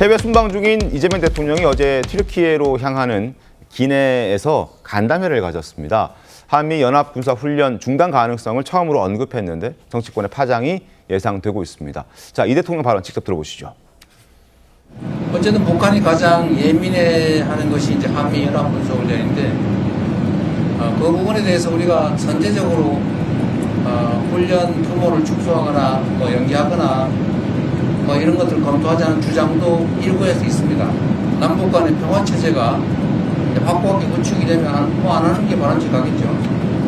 해외 순방 중인 이재명 대통령이 어제 튀르키예로 향하는 기내에서 간담회를 가졌습니다. 한미 연합군사훈련 중단 가능성을 처음으로 언급했는데 정치권의 파장이 예상되고 있습니다. 자, 이 대통령 발언 직접 들어보시죠. 어쨌든 북한이 가장 예민해하는 것이 이제 한미 연합군사훈련인데 그 부분에 대해서 우리가 선제적으로 훈련 규모를 축소하거나 연기하거나 이런 것들을 검토하자는 주장도 일부에서 있습니다. 남북 간의 평화 체제가 확고하게 구축이 되면 안 하는 게 바람직하겠죠.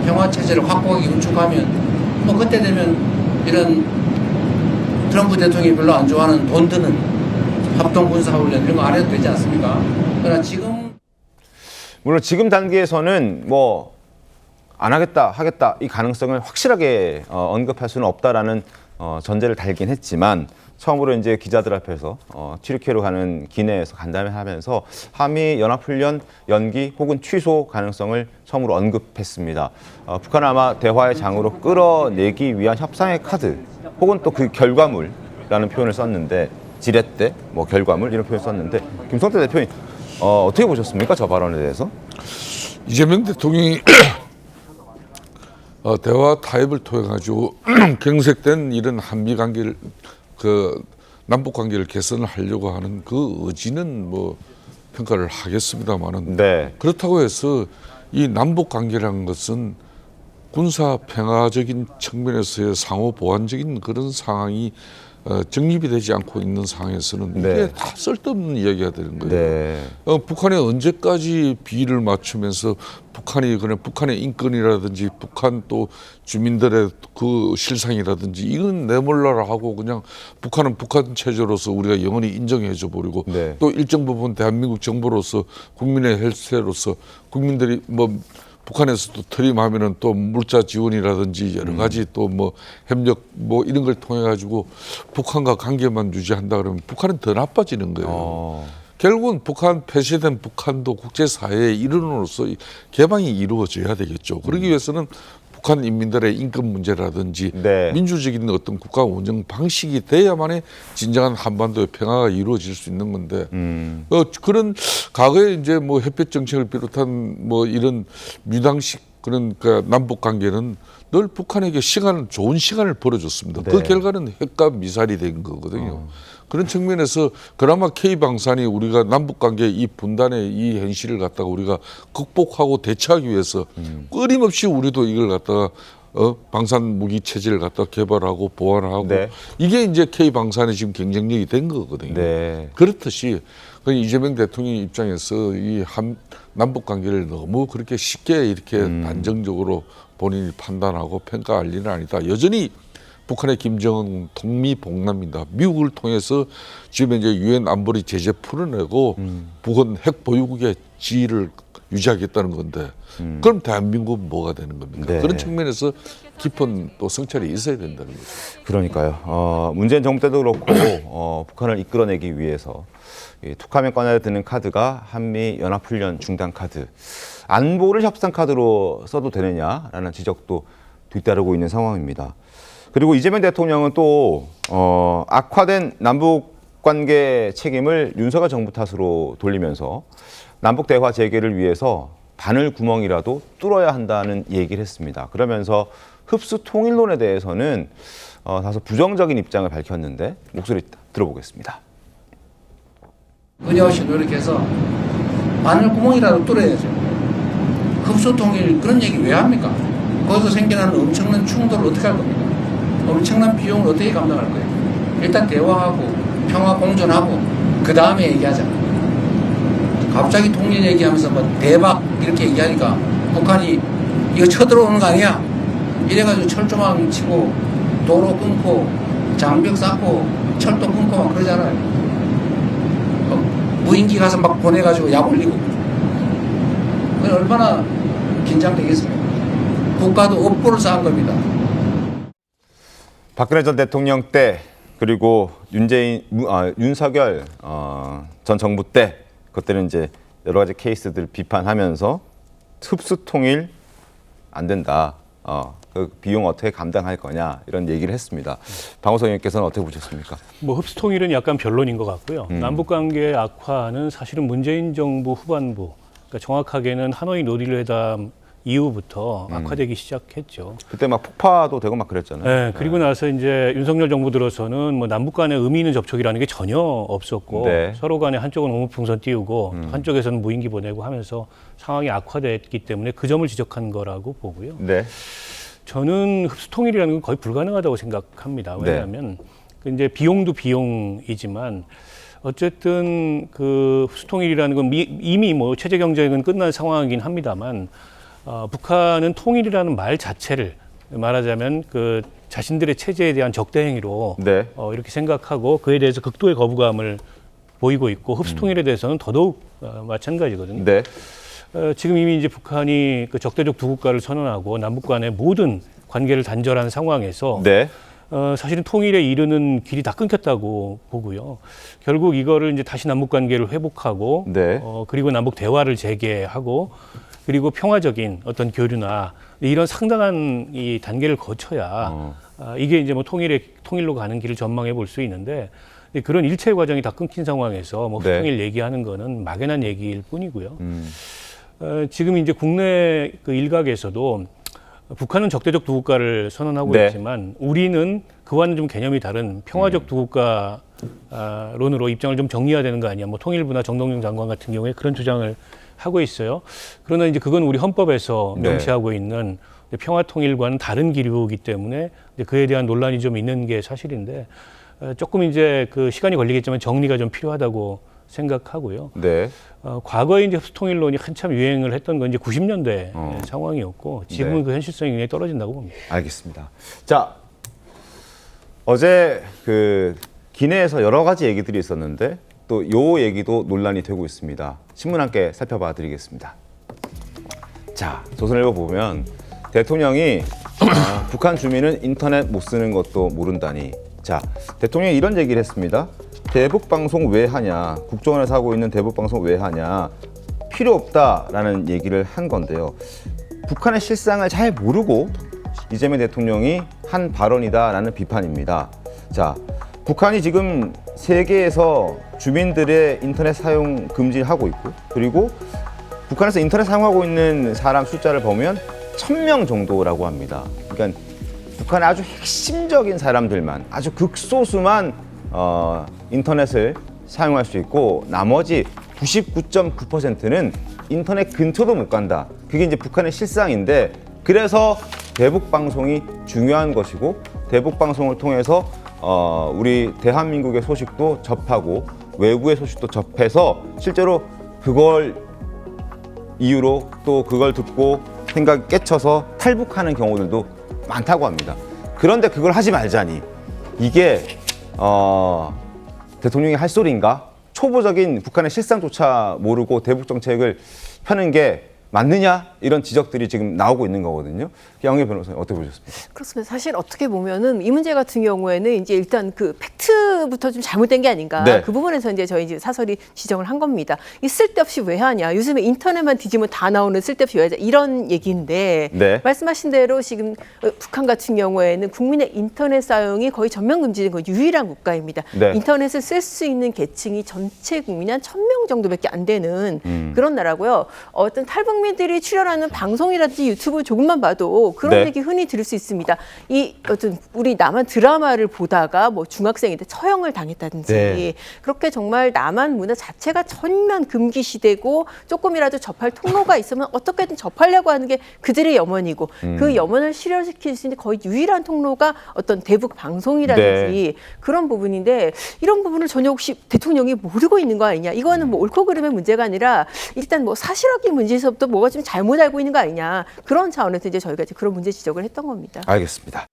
평화 체제를 확고하게 구축하면 그때 되면 이런 트럼프 대통령이 별로 안 좋아하는 돈 드는 합동 군사훈련 이런 거 안 해도 되지 않습니까? 그러나 물론 지금 단계에서는 안 하겠다 하겠다 이 가능성을 확실하게 언급할 수는 없다라는 전제를 달긴 했지만 처음으로 이제 기자들 앞에서 튀르키예로 가는 기내에서 간담회하면서 한미 연합훈련 연기 혹은 취소 가능성을 처음으로 언급했습니다. 북한은 아마 대화의 장으로 끌어내기 위한 협상의 카드 혹은 또 그 결과물이라는 표현을 썼는데 지렛대, 결과물 이런 표현을 썼는데 김성태 대표님 어떻게 보셨습니까? 저 발언에 대해서? 이재명 대통령이 대화 타협을 통해 가지고 경색된 이런 한미 관계를 남북 관계를 개선하려고 하는 그 의지는 평가를 하겠습니다만은 네. 그렇다고 해서 이 남북 관계라는 것은 군사 평화적인 측면에서의 상호 보완적인 그런 상황이 정립이 되지 않고 있는 상황에서는 네. 이게 다 쓸데없는 이야기가 되는 거예요. 네. 북한이 언제까지 비를 맞추면서 북한의 인권이라든지 북한 또 주민들의 그 실상이라든지 이건 내몰라라 하고 그냥 북한은 북한 체제로서 우리가 영원히 인정해줘 버리고 네. 또 일정 부분 대한민국 정부로서 국민의 헬스로서 국민들이 북한에서도 트림하면은 또 물자 지원이라든지 여러 가지 또 협력 이런 걸 통해 가지고 북한과 관계만 유지한다 그러면 북한은 더 나빠지는 거예요. 결국은 폐쇄된 북한도 국제사회의 일원으로서 개방이 이루어져야 되겠죠. 그러기 위해서는 북한 인민들의 인권 문제라든지 네. 민주적인 어떤 국가 운영 방식이 돼야만이 진정한 한반도의 평화가 이루어질 수 있는 건데 그런 과거에 이제 햇볕 정책을 비롯한 이런 미당식 그러니까 남북 관계는 늘 북한에게 좋은 시간을 벌어줬습니다. 네. 그 결과는 핵과 미사일이 된 거거든요. 그런 측면에서 그나마 K방산이 우리가 남북관계 이 분단의 이 현실을 갖다가 우리가 극복하고 대처하기 위해서 끊임없이 우리도 이걸 갖다가 방산 무기 체제를 갖다가 개발하고 보완하고 네. 이게 이제 K방산의 지금 경쟁력이 된 거거든요. 네. 그렇듯이 이재명 대통령 입장에서 이 남북 관계를 너무 그렇게 쉽게 이렇게 단정적으로 본인이 판단하고 평가할 일은 아니다. 여전히 북한의 김정은 통미봉남입니다. 미국을 통해서 지금 이제 유엔 안보리 제재 풀어내고 북한 핵 보유국의 지위를 유지하겠다는 건데 그럼 대한민국은 뭐가 되는 겁니까? 네. 그런 측면에서 깊은 또 성찰이 있어야 된다는 거죠. 그러니까요. 문재인 정부 때도 그렇고 북한을 이끌어내기 위해서 툭하면 꺼내야 되는 카드가 한미 연합훈련 중단 카드. 안보를 협상 카드로 써도 되느냐라는 지적도 뒤따르고 있는 상황입니다. 그리고 이재명 대통령은 또 악화된 남북 관계 책임을 윤석열 정부 탓으로 돌리면서 남북 대화 재개를 위해서 바늘 구멍이라도 뚫어야 한다는 얘기를 했습니다. 그러면서 흡수 통일론에 대해서는 다소 부정적인 입장을 밝혔는데 목소리 들어보겠습니다. 끊임없이 노력해서 바늘 구멍이라도 뚫어야죠. 흡수 통일 그런 얘기 왜 합니까? 거기서 생겨나는 엄청난 충돌을 어떻게 할 겁니까? 엄청난 비용을 어떻게 감당할 거예요? 일단 대화하고 평화 공존하고 그 다음에 얘기하자. 갑자기 통일 얘기하면서 대박 이렇게 얘기하니까 북한이 이거 쳐들어오는 거 아니야? 이래가지고 철조망 치고 도로 끊고 장벽 쌓고 철도 끊고 막 그러잖아요. 무인기 가서 막 보내가지고 약 올리고. 그건 얼마나 긴장되겠습니까? 국가도 업보를 쌓은 겁니다. 박근혜 전 대통령 때 그리고 윤석열 전 정부 때 그때는 이제 여러 가지 케이스들 비판하면서 흡수 통일 안 된다. 그 비용 어떻게 감당할 거냐 이런 얘기를 했습니다. 방호석 의원께서는 어떻게 보셨습니까? 뭐 흡수 통일은 약간 변론인 것 같고요. 남북 관계 악화는 사실은 문재인 정부 후반부, 그러니까 정확하게는 하노이 노딜회담 이후부터 악화되기 시작했죠. 그때 막 폭파도 되고 막 그랬잖아요. 네, 그리고 나서 이제 윤석열 정부 들어서는 뭐 남북 간의 의미 있는 접촉이라는 게 전혀 없었고 네. 서로 간에 한쪽은 오물풍선 띄우고 한쪽에서는 무인기 보내고 하면서 상황이 악화됐기 때문에 그 점을 지적한 거라고 보고요. 네. 저는 흡수 통일이라는 건 거의 불가능하다고 생각합니다. 왜냐하면 그 이제 비용도 비용이지만 어쨌든 그 흡수 통일이라는 건 이미 뭐 체제 경쟁은 끝난 상황이긴 합니다만 북한은 통일이라는 말 자체를 말하자면 그 자신들의 체제에 대한 적대 행위로 네. 이렇게 생각하고 그에 대해서 극도의 거부감을 보이고 있고 흡수 통일에 대해서는 더더욱 마찬가지거든요. 네. 지금 이미 이제 북한이 그 적대적 두 국가를 선언하고 남북 간의 모든 관계를 단절한 상황에서 네. 사실은 통일에 이르는 길이 다 끊겼다고 보고요. 결국 이거를 이제 다시 남북 관계를 회복하고 네. 그리고 남북 대화를 재개하고 그리고 평화적인 어떤 교류나 이런 상당한 이 단계를 거쳐야 이게 이제 뭐 통일로 가는 길을 전망해 볼 수 있는데 그런 일체 과정이 다 끊긴 상황에서 뭐 네. 통일 얘기하는 거는 막연한 얘기일 뿐이고요. 지금 이제 국내 그 일각에서도 북한은 적대적 두 국가를 선언하고 네. 있지만 우리는 그와는 좀 개념이 다른 평화적 두 국가론으로 입장을 좀 정리해야 되는 거 아니야. 뭐 통일부나 정동영 장관 같은 경우에 그런 주장을 하고 있어요. 그러나 이제 그건 우리 헌법에서 네. 명시하고 있는 평화 통일과는 다른 기류이기 때문에 이제 그에 대한 논란이 좀 있는 게 사실인데 조금 이제 그 시간이 걸리겠지만 정리가 좀 필요하다고 생각하고요. 네. 과거에 이제 흡수 통일론이 한참 유행을 했던 건 이제 90년대 상황이었고 지금은 네. 그 현실성이 굉장히 떨어진다고 봅니다. 알겠습니다. 자, 어제 그 기내에서 여러 가지 얘기들이 있었는데 또 요 얘기도 논란이 되고 있습니다. 신문 함께 살펴봐 드리겠습니다. 자, 조선일보 보면 대통령이 북한 주민은 인터넷 못 쓰는 것도 모른다니. 자, 대통령이 이런 얘기를 했습니다. 대북 방송 왜 하냐? 국정원에서 하고 있는 대북 방송 왜 하냐? 필요 없다라는 얘기를 한 건데요. 북한의 실상을 잘 모르고 이재명 대통령이 한 발언이다라는 비판입니다. 자, 북한이 지금 세계에서 주민들의 인터넷 사용 금지하고 있고 그리고 북한에서 인터넷 사용하고 있는 사람 숫자를 보면 1000명 정도라고 합니다. 그러니까 북한의 아주 핵심적인 사람들만 아주 극소수만 인터넷을 사용할 수 있고 나머지 99.9%는 인터넷 근처도 못 간다. 그게 이제 북한의 실상인데 그래서 대북 방송이 중요한 것이고 대북 방송을 통해서 우리 대한민국의 소식도 접하고 외국의 소식도 접해서 실제로 그걸 이유로 또 그걸 듣고 생각이 깨쳐서 탈북하는 경우들도 많다고 합니다. 그런데 그걸 하지 말자니 이게 대통령이 할 소리인가? 초보적인 북한의 실상조차 모르고 대북 정책을 펴는 게 맞느냐? 이런 지적들이 지금 나오고 있는 거거든요. 양혜 변호사님 어떻게 보셨습니까? 그렇습니다. 사실 어떻게 보면은 이 문제 같은 경우에는 이제 일단 그 팩트부터 좀 잘못된 게 아닌가. 네. 그 부분에서 이제 저희 이제 사설이 지적을 한 겁니다. 이 쓸데없이 왜 하냐. 요즘에 인터넷만 뒤지면 다 나오는 쓸데없이 왜 하냐. 이런 얘기인데 네. 말씀하신 대로 지금 북한 같은 경우에는 국민의 인터넷 사용이 거의 전면 금지된 거 유일한 국가입니다. 네. 인터넷을 쓸 수 있는 계층이 전체 국민이 한 1000명 정도밖에 안 되는 그런 나라고요. 어떤 탈북민들이 출연하는 방송이라든지 유튜브 조금만 봐도 그런 네. 얘기 흔히 들을 수 있습니다. 이 어떤 우리 남한 드라마를 보다가 뭐 중학생인데 처형을 당했다든지 네. 그렇게 정말 남한 문화 자체가 전면 금기시되고 조금이라도 접할 통로가 있으면 어떻게든 접하려고 하는 게 그들의 염원이고 그 염원을 실현시킬 수 있는 거의 유일한 통로가 어떤 대북 방송이라든지 그런 부분인데 이런 부분을 전혀 혹시 대통령이 모르고 있는 거 아니냐. 이거는 뭐 옳고 그름의 문제가 아니라 일단 뭐 사실확인 문제에서부터 뭐가 좀 잘못 알고 있는 거 아니냐. 그런 차원에서 이제 저희가 이제 그런 문제 지적을 했던 겁니다. 알겠습니다.